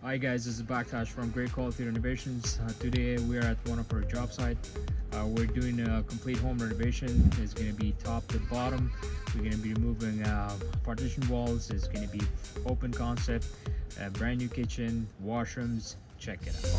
Hi guys, this is Backtash from Great Quality Renovations. Today we are at one of our job site. We're doing a complete home renovation. It's going to be top to bottom. We're going to be removing partition walls. It's going to be open concept, a brand new kitchen, washrooms. Check it out.